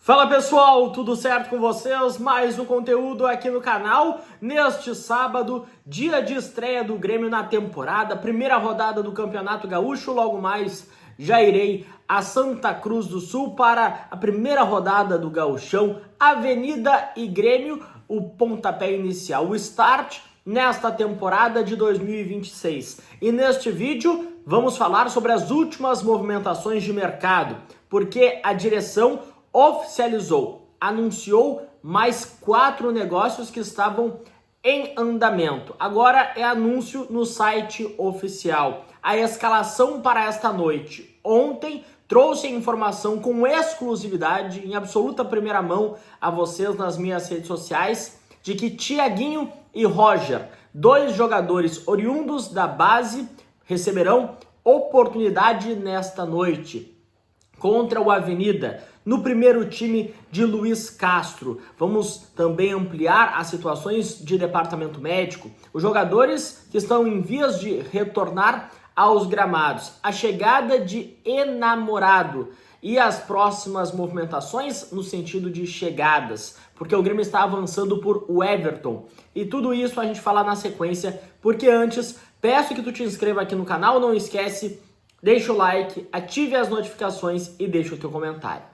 Fala pessoal, tudo certo com vocês? Mais um conteúdo aqui no canal. Neste sábado, dia de estreia do Grêmio na temporada, primeira rodada do Campeonato Gaúcho. Logo mais já irei a Santa Cruz do Sul para a primeira rodada do Gauchão. Avenida e Grêmio, o pontapé inicial, o start nesta temporada de 2026. E neste vídeo vamos falar sobre as últimas movimentações de mercado, porque a direção anunciou mais 4 negócios que estavam em andamento. Agora é anúncio no site oficial. A escalação para esta noite. Ontem trouxe a informação com exclusividade, em absoluta primeira mão a vocês nas minhas redes sociais, de que Thiaguinho e Roger, 2 jogadores oriundos da base, receberão oportunidade nesta noite contra o Avenida, no primeiro time de Luiz Castro. Vamos também ampliar as situações de departamento médico, os jogadores que estão em vias de retornar aos gramados, a chegada de enamorado e as próximas movimentações no sentido de chegadas, porque o Grêmio está avançando por Everton. E tudo isso a gente fala na sequência, porque antes peço que tu te inscreva aqui no canal, não esquece, deixa o like, ative as notificações e deixa o teu comentário.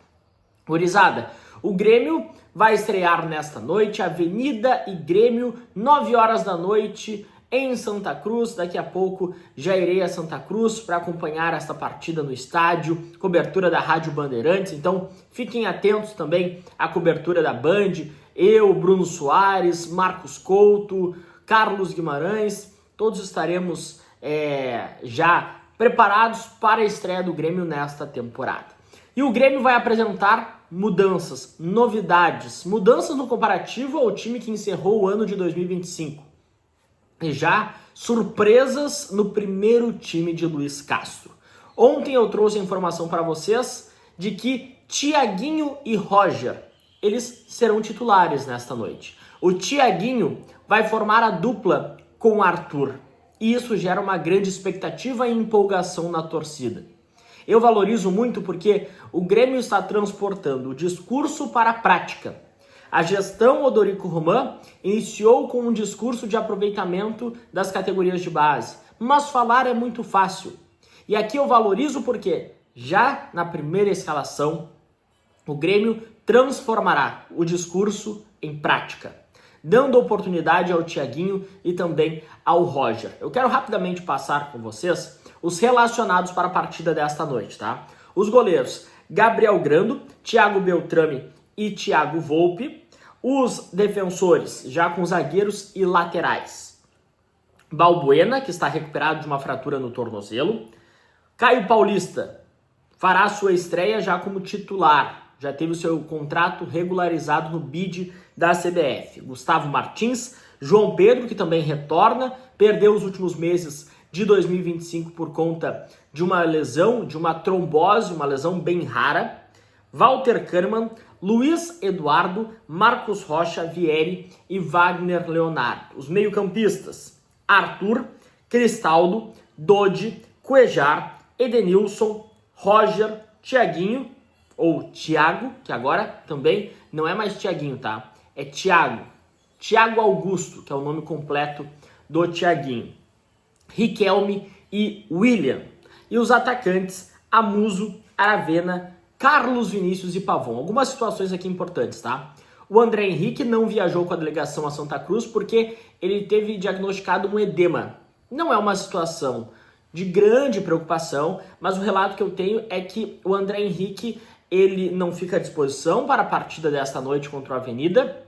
Gurizada, o Grêmio vai estrear nesta noite, Avenida e Grêmio, 9 horas da noite, em Santa Cruz. Daqui a pouco já irei a Santa Cruz para acompanhar esta partida no estádio, cobertura da Rádio Bandeirantes, então fiquem atentos também à cobertura da Band, eu, Bruno Soares, Marcos Couto, Carlos Guimarães, todos estaremos já preparados para a estreia do Grêmio nesta temporada. E o Grêmio vai apresentar mudanças, novidades, mudanças no comparativo ao time que encerrou o ano de 2025. E já surpresas no primeiro time de Luiz Castro. Ontem eu trouxe a informação para vocês de que Thiaguinho e Roger, eles serão titulares nesta noite. O Thiaguinho vai formar a dupla com Arthur. E isso gera uma grande expectativa e empolgação na torcida. Eu valorizo muito porque o Grêmio está transportando o discurso para a prática. A gestão Odorico Roman iniciou com um discurso de aproveitamento das categorias de base, mas falar é muito fácil. E aqui eu valorizo porque já na primeira escalação o Grêmio transformará o discurso em prática, dando oportunidade ao Thiaguinho e também ao Roger. Eu quero rapidamente passar com vocês os relacionados para a partida desta noite, tá? Os goleiros Gabriel Grando, Thiago Beltrame e Thiago Volpe. Os defensores, já com zagueiros e laterais. Balbuena, que está recuperado de uma fratura no tornozelo. Caio Paulista fará sua estreia já como titular. Já teve o seu contrato regularizado no BID da CBF. Gustavo Martins, João Pedro, que também retorna, perdeu os últimos meses de 2025 por conta de uma lesão, de uma trombose, uma lesão bem rara. Walter Kahneman, Luiz Eduardo, Marcos Rocha, Vieri e Wagner Leonardo. Os meio-campistas, Arthur, Cristaldo, Dodi, Cuejar, Edenilson, Roger, Thiaguinho, ou Thiago, que agora também não é mais Thiaguinho, tá? É Thiago. Thiago Augusto, que é o nome completo do Thiaguinho. Riquelme e William. E os atacantes, Amuso, Aravena, Carlos Vinícius e Pavon. Algumas situações aqui importantes, tá? O André Henrique não viajou com a delegação a Santa Cruz porque ele teve diagnosticado um edema. Não é uma situação de grande preocupação, mas o relato que eu tenho é que o André Henrique ele não fica à disposição para a partida desta noite contra o Avenida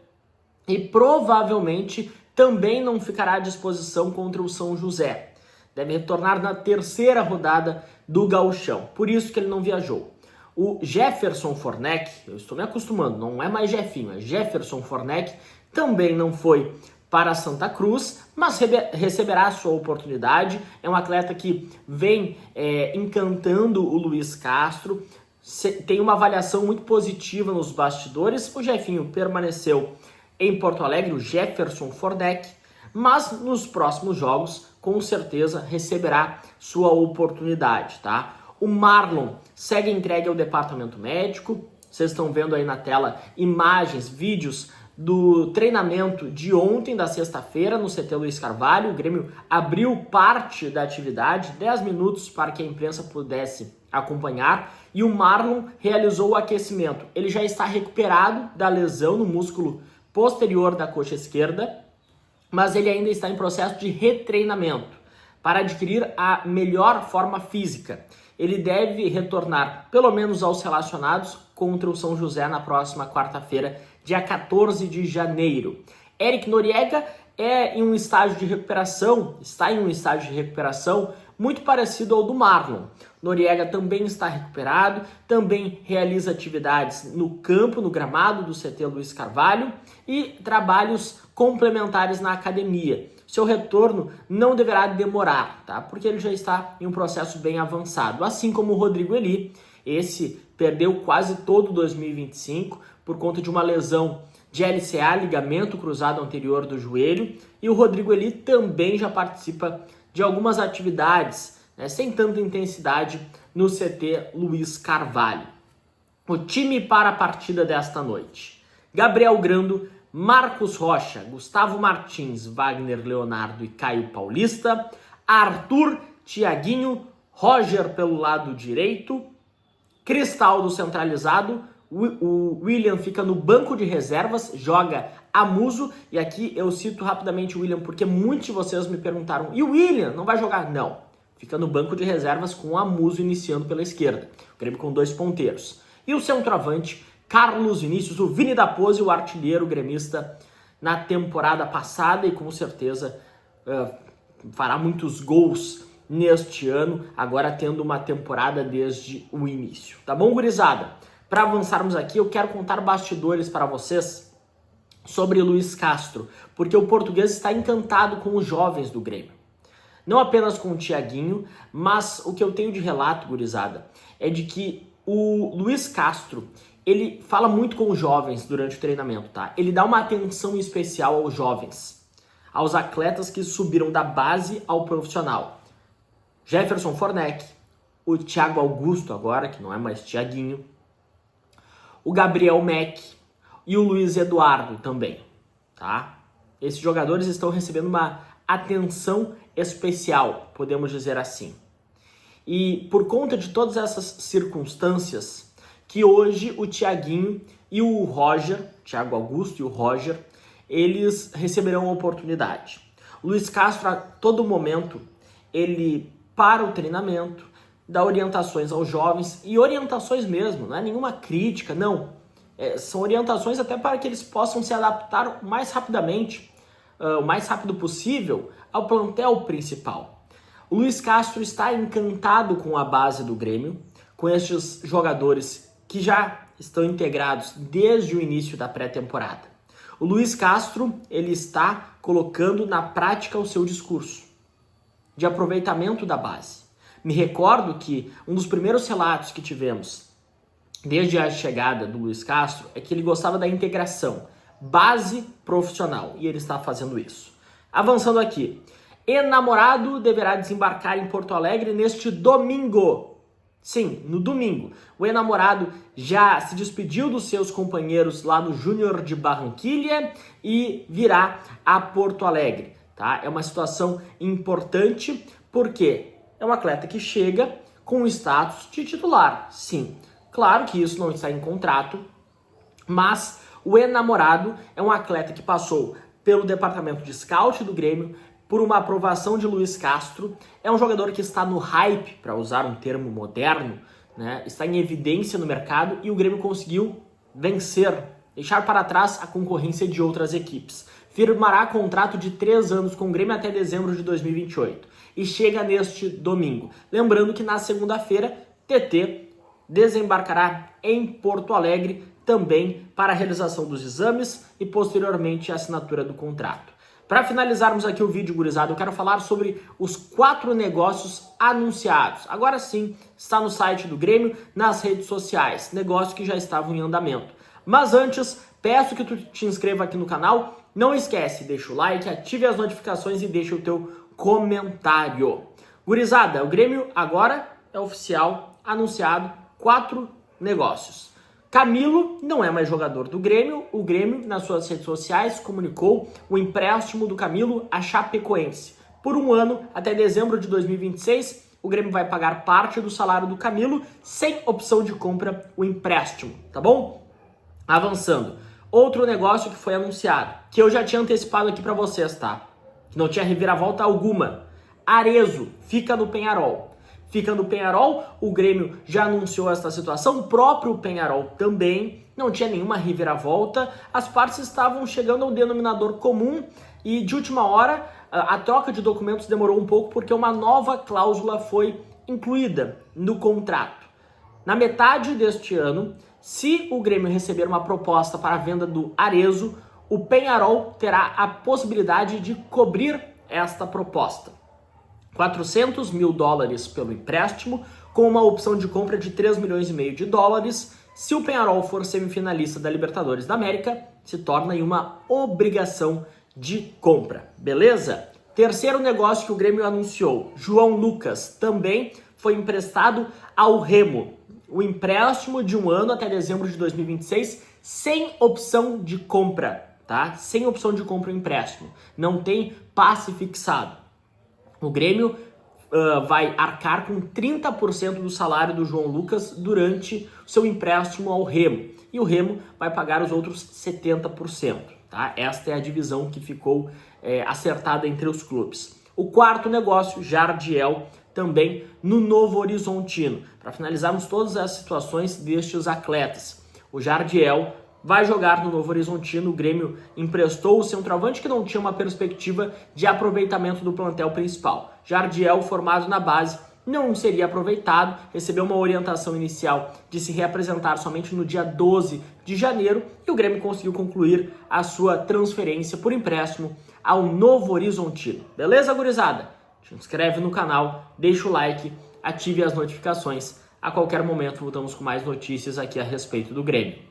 e provavelmente também não ficará à disposição contra o São José. Deve retornar na terceira rodada do Gauchão, por isso que ele não viajou. O Jefferson Fornec, eu estou me acostumando, não é mais Jefinho, é Jefferson Fornec, também não foi para Santa Cruz, mas receberá a sua oportunidade. É um atleta que vem encantando o Luiz Castro, tem uma avaliação muito positiva nos bastidores. O Jefinho permaneceu em Porto Alegre, o Jefferson Fornec, mas nos próximos jogos, com certeza, receberá sua oportunidade, tá? O Marlon segue entregue ao departamento médico, Vocês estão vendo aí na tela imagens, vídeos do treinamento de ontem, da sexta-feira, no CT Luiz Carvalho. O Grêmio abriu parte da atividade, 10 minutos para que a imprensa pudesse acompanhar, e o Marlon realizou o aquecimento. Ele já está recuperado da lesão no músculo posterior da coxa esquerda, mas ele ainda está em processo de retreinamento para adquirir a melhor forma física. Ele deve retornar, pelo menos aos relacionados, contra o São José na próxima quarta-feira, dia 14 de janeiro. Eric Noriega está em um estágio de recuperação muito parecido ao do Marlon. Noriega também está recuperado, também realiza atividades no campo, no gramado do CT Luiz Carvalho e trabalhos complementares na academia. Seu retorno não deverá demorar, tá? Porque ele já está em um processo bem avançado. Assim como o Rodrigo Eli, esse perdeu quase todo 2025 por conta de uma lesão de LCA, ligamento cruzado anterior do joelho, e o Rodrigo Eli também já participa de algumas atividades, né, sem tanta intensidade, no CT Luiz Carvalho. O time para a partida desta noite: Gabriel Grando, Marcos Rocha, Gustavo Martins, Wagner Leonardo e Caio Paulista, Arthur, Thiaguinho, Roger pelo lado direito, Cristaldo centralizado, o William fica no banco de reservas, joga a Muso, e aqui eu cito rapidamente o William porque muitos de vocês me perguntaram, e o William não vai jogar? Não, fica no banco de reservas com a Muso iniciando pela esquerda, o Grêmio com 2 ponteiros. E o centroavante, Carlos Vinícius, o Vini da Pose, o artilheiro gremista na temporada passada e com certeza fará muitos gols neste ano, agora tendo uma temporada desde o início. Tá bom, gurizada? Para avançarmos aqui, eu quero contar bastidores para vocês sobre Luiz Castro, porque o português está encantado com os jovens do Grêmio. Não apenas com o Thiaguinho, mas o que eu tenho de relato, gurizada, é de que o Luiz Castro, ele fala muito com os jovens durante o treinamento, tá? Ele dá uma atenção especial aos jovens, aos atletas que subiram da base ao profissional. Jefferson Fornec, o Thiago Augusto agora, que não é mais Thiaguinho, o Gabriel Mack e o Luiz Eduardo também, tá? Esses jogadores estão recebendo uma atenção especial, podemos dizer assim. E por conta de todas essas circunstâncias, que hoje o Thiaguinho e o Roger, Thiago Augusto e o Roger, eles receberão a oportunidade. O Luiz Castro, a todo momento, ele para o treinamento, dá orientações aos jovens, e orientações mesmo, não é nenhuma crítica, não. São orientações até para que eles possam se adaptar mais rapidamente, o mais rápido possível, ao plantel principal. O Luiz Castro está encantado com a base do Grêmio, com estes jogadores que já estão integrados desde o início da pré-temporada. O Luiz Castro, ele está colocando na prática o seu discurso de aproveitamento da base. Me recordo que um dos primeiros relatos que tivemos desde a chegada do Luiz Castro é que ele gostava da integração base profissional, e ele está fazendo isso. Avançando aqui, Enamorado deverá desembarcar em Porto Alegre neste domingo. Sim, no domingo. O Enamorado já se despediu dos seus companheiros lá no Júnior de Barranquilha e virá a Porto Alegre, tá? É uma situação importante porque é um atleta que chega com o status de titular. Sim, claro que isso não está em contrato, mas o Enamorado é um atleta que passou pelo departamento de scout do Grêmio, por uma aprovação de Luiz Castro. É um jogador que está no hype, para usar um termo moderno, né? Está em evidência no mercado, e o Grêmio conseguiu vencer, deixar para trás a concorrência de outras equipes. Firmará contrato de 3 anos com o Grêmio até dezembro de 2028 e chega neste domingo. Lembrando que na segunda-feira, TT desembarcará em Porto Alegre também para a realização dos exames e posteriormente a assinatura do contrato. Para finalizarmos aqui o vídeo, gurizada, eu quero falar sobre os 4 negócios anunciados. Agora sim, está no site do Grêmio, nas redes sociais, negócios que já estavam em andamento. Mas antes, peço que tu te inscreva aqui no canal. Não esquece, deixa o like, ative as notificações e deixa o teu comentário. Gurizada, o Grêmio agora é oficial, anunciado 4 negócios. Camilo não é mais jogador do Grêmio. O Grêmio, nas suas redes sociais, comunicou o empréstimo do Camilo à Chapecoense. Por um ano, até dezembro de 2026, o Grêmio vai pagar parte do salário do Camilo sem opção de compra o empréstimo, tá bom? Avançando. Outro negócio que foi anunciado, que eu já tinha antecipado aqui para vocês, tá? Que não tinha reviravolta alguma. Arezzo fica no Peñarol. Fica no Peñarol, o Grêmio já anunciou esta situação, o próprio Peñarol também, não tinha nenhuma reviravolta, as partes estavam chegando a um denominador comum e de última hora a troca de documentos demorou um pouco porque uma nova cláusula foi incluída no contrato. Na metade deste ano, se o Grêmio receber uma proposta para a venda do Arezzo, o Peñarol terá a possibilidade de cobrir esta proposta. 400 mil dólares pelo empréstimo, com uma opção de compra de 3 milhões e meio de dólares. Se o Peñarol for semifinalista da Libertadores da América, se torna em uma obrigação de compra, beleza? Terceiro negócio que o Grêmio anunciou, João Lucas também foi emprestado ao Remo. O empréstimo de um ano até dezembro de 2026, sem opção de compra, tá? Sem opção de compra o empréstimo, não tem passe fixado. O Grêmio vai arcar com 30% do salário do João Lucas durante o seu empréstimo ao Remo. E o Remo vai pagar os outros 70%. Tá? Esta é a divisão que ficou acertada entre os clubes. O quarto negócio, Jardiel, também no Novo Horizontino. Para finalizarmos todas as situações destes atletas. O Jardiel vai jogar no Novo Horizontino. O Grêmio emprestou o centroavante que não tinha uma perspectiva de aproveitamento do plantel principal. Jardiel, formado na base, não seria aproveitado, recebeu uma orientação inicial de se reapresentar somente no dia 12 de janeiro e o Grêmio conseguiu concluir a sua transferência por empréstimo ao Novo Horizontino. Beleza, gurizada? Se inscreve no canal, deixa o like, ative as notificações. A qualquer momento voltamos com mais notícias aqui a respeito do Grêmio.